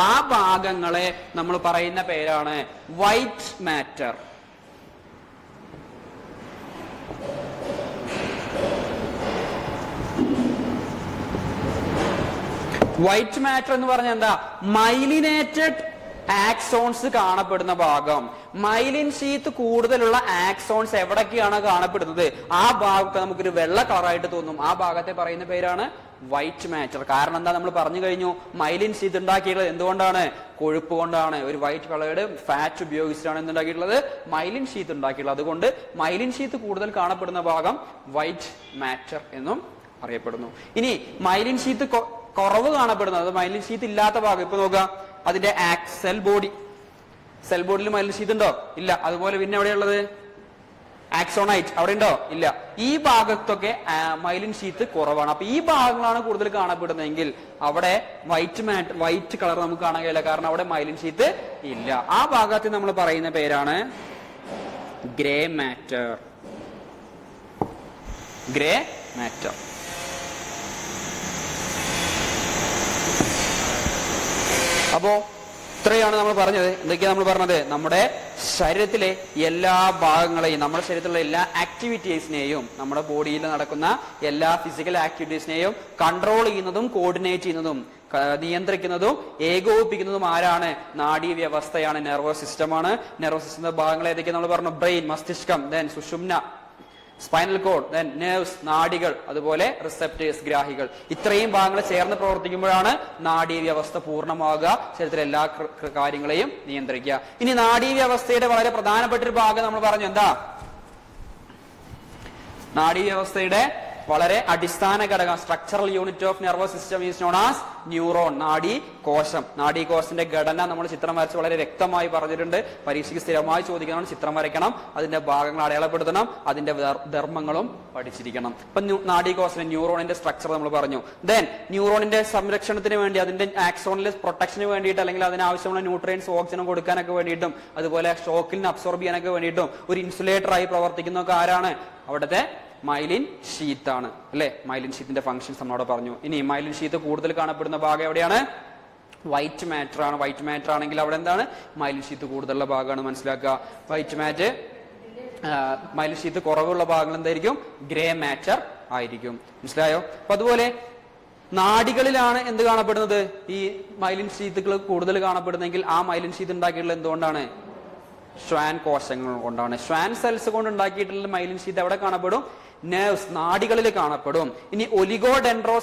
ആ ഭാഗങ്ങളെ നമ്മൾ പറയുന്ന പേരാണ് വൈറ്റ് മാറ്റർ. വൈറ്റ് മാറ്റർ എന്ന് പറഞ്ഞാൽ എന്താ? മൈലിനേറ്റഡ് ആക്സോൺസ് കാണപ്പെടുന്ന ഭാഗം. മൈലിൻ ഷീത്ത് കൂടുതലുള്ള ആക്സോൺസ് എവിടൊക്കെയാണ് കാണപ്പെടുന്നത് ആ ഭാഗത്ത് നമുക്കൊരു വെള്ള കളറായിട്ട് തോന്നും. ആ ഭാഗത്തെ പറയുന്ന പേരാണ് വൈറ്റ് മാറ്റർ. കാരണം എന്താ? നമ്മൾ പറഞ്ഞു കഴിഞ്ഞു, മൈലിൻ ഷീത്ത് ഉണ്ടാക്കിയിട്ടുള്ളത് എന്തുകൊണ്ടാണ്? കൊഴുപ്പ് കൊണ്ടാണ്. ഒരു വൈറ്റ് കളറുടെ ഫാറ്റ് ഉപയോഗിച്ചിട്ടാണ് എന്തുണ്ടാക്കിയിട്ടുള്ളത്? മൈലിൻ ഷീത്ത് ഉണ്ടാക്കിയിട്ടുള്ളത്. അതുകൊണ്ട് മൈലിൻ ഷീത്ത് കൂടുതൽ കാണപ്പെടുന്ന ഭാഗം വൈറ്റ് മാറ്റർ എന്നും അറിയപ്പെടുന്നു. ഇനി മൈലിൻ ഷീത്ത് കുറവ് കാണപ്പെടുന്നത്, മൈലിൻ ഷീത്ത് ഇല്ലാത്ത ഭാഗം, ഇപ്പൊ നോക്കുക, അതിന്റെ സെൽ ബോഡിയിൽ മൈലിൻ ഷീത്ത് ഉണ്ടോ? ഇല്ല. അതുപോലെ പിന്നെ എവിടെയുള്ളത്? ആക്സോണൈറ്റ് അവിടെ ഉണ്ടോ? ഇല്ല. ഈ ഭാഗത്തൊക്കെ മൈലിൻ ഷീത്ത് കുറവാണ്. അപ്പൊ ഈ ഭാഗങ്ങളാണ് കൂടുതൽ കാണപ്പെടുന്നതെങ്കിൽ അവിടെ വൈറ്റ് കളർ നമുക്ക് കാണാൻ കഴിയില്ല, കാരണം അവിടെ മൈലിൻ ഷീത്ത് ഇല്ല. ആ ഭാഗത്ത് നമ്മൾ പറയുന്ന പേരാണ് ഗ്രേ മാറ്റർ. അപ്പോ ഇത്രയാണ് നമ്മൾ പറഞ്ഞത്. എന്തൊക്കെയാ നമ്മൾ പറഞ്ഞത്? നമ്മുടെ ശരീരത്തിലെ എല്ലാ ഭാഗങ്ങളെയും, നമ്മുടെ ശരീരത്തിലുള്ള എല്ലാ ആക്ടിവിറ്റീസിനെയും, നമ്മുടെ ബോഡിയിൽ നടക്കുന്ന എല്ലാ ഫിസിക്കൽ ആക്ടിവിറ്റീസിനെയും കൺട്രോൾ ചെയ്യുന്നതും കോർഡിനേറ്റ് ചെയ്യുന്നതും നിയന്ത്രിക്കുന്നതും ഏകോപിപ്പിക്കുന്നതും ആരാണ്? നാഡീ വ്യവസ്ഥയാണ്, നെർവസ് സിസ്റ്റമാണ്. നെർവസ് സിസ്റ്റത്തിന്റെ ഭാഗങ്ങൾ ഏതൊക്കെയാണ് നമ്മൾ പറഞ്ഞു? ബ്രെയിൻ, മസ്തിഷ്കം, ദെൻ സുഷുമ്ന, സ്പൈനൽ കോഡ്, ദെൻ നെർവ്സ്, നാഡികൾ, അതുപോലെ റിസെപ്റ്റേഴ്സ്, ഗ്രാഹികൾ. ഇത്രയും ഭാഗങ്ങൾ ചേർന്ന് പ്രവർത്തിക്കുമ്പോഴാണ് നാഡീവ്യവസ്ഥ പൂർണ്ണമാകുക, ശരീരത്തിലെ എല്ലാ കാര്യങ്ങളെയും നിയന്ത്രിക്കുക. ഇനി നാഡീവ്യവസ്ഥയുടെ വളരെ പ്രധാനപ്പെട്ട ഒരു ഭാഗം നമ്മൾ പറഞ്ഞു. എന്താ നാഡീവ്യവസ്ഥയുടെ വളരെ അടിസ്ഥാന ഘടകം? Structural unit of nervous system is known as neuron. നാഡീകോശം. നാഡീകോശത്തിന്റെ ഘടന നമ്മൾ ചിത്രം വരച്ച് വളരെ വ്യക്തമായി പറഞ്ഞിട്ടുണ്ട്. പരീക്ഷയ്ക്ക് സ്ഥിരമായി ചോദിക്കണം, ചിത്രം വരയ്ക്കണം, അതിന്റെ ഭാഗങ്ങൾ അടയാളപ്പെടുത്തണം, അതിന്റെ ധർമ്മങ്ങളും പഠിച്ചിരിക്കണം. ഇപ്പൊ നാഡീകോശം, ന്യൂറോണിന്റെ സ്ട്രക്ചർ നമ്മൾ പറഞ്ഞു. ദെൻ ന്യൂറോണിന്റെ സംരക്ഷണത്തിന് വേണ്ടി, അതിന്റെ ആക്സോണിലെ പ്രൊട്ടക്ഷന് വേണ്ടിയിട്ട്, അല്ലെങ്കിൽ അതിനാവശ്യമുള്ള ന്യൂട്രിയൻസ്, ഓക്സിജൻ കൊടുക്കാനൊക്കെ വേണ്ടിയിട്ടും, അതുപോലെ ഷോക്കിൽ അബ്സോർബ് ചെയ്യാനൊക്കെ വേണ്ടിയിട്ടും ഒരു ഇൻസുലേറ്റർ ആയി പ്രവർത്തിക്കുന്നതൊക്കെ ആരാണ്? അവിടുത്തെ മൈലിൻ ഷീത്ത് ആണ്, അല്ലെ? മൈലിൻ ഷീത്തിന്റെ ഫംഗ്ഷൻസ് നമ്മളോട് പറഞ്ഞു. ഇനി മൈലിൻ ഷീത്ത് കൂടുതൽ കാണപ്പെടുന്ന ഭാഗം എവിടെയാണ്? വൈറ്റ് മാറ്റർ ആണ്. വൈറ്റ് മാറ്റർ ആണെങ്കിൽ അവിടെ എന്താണ്? മൈലിൻ ഷീത്ത് കൂടുതലുള്ള ഭാഗമാണ്, മനസ്സിലാക്കുക. വൈറ്റ് മാറ്റ്, മൈലിൻ ഷീത്ത് കുറവുള്ള ഭാഗങ്ങൾ എന്തായിരിക്കും? ഗ്രേ മാറ്റർ ആയിരിക്കും, മനസ്സിലായോ? അപ്പൊ അതുപോലെ നാഡികളിലാണ് എന്ത് കാണപ്പെടുന്നത്? ഈ മൈലിൻ ഷീത്തുകൾ കൂടുതൽ കാണപ്പെടുന്നെങ്കിൽ ആ മൈലിൻ ഷീത്ത് ഉണ്ടാക്കിയിട്ടുള്ളത് എന്തുകൊണ്ടാണ്? ഷ്വാൻ കോശങ്ങൾ കൊണ്ടാണ്. ഷ്വാൻ സെൽസ് കൊണ്ട് ഉണ്ടാക്കിയിട്ടുള്ള മൈലിൻ ഷീത്ത് എവിടെ കാണപ്പെടും? നെർവ്സ്, നാഡികളിൽ കാണപ്പെടും. ഇനി ഒലിഗോഡെൻഡ്രോസൈറ്റ്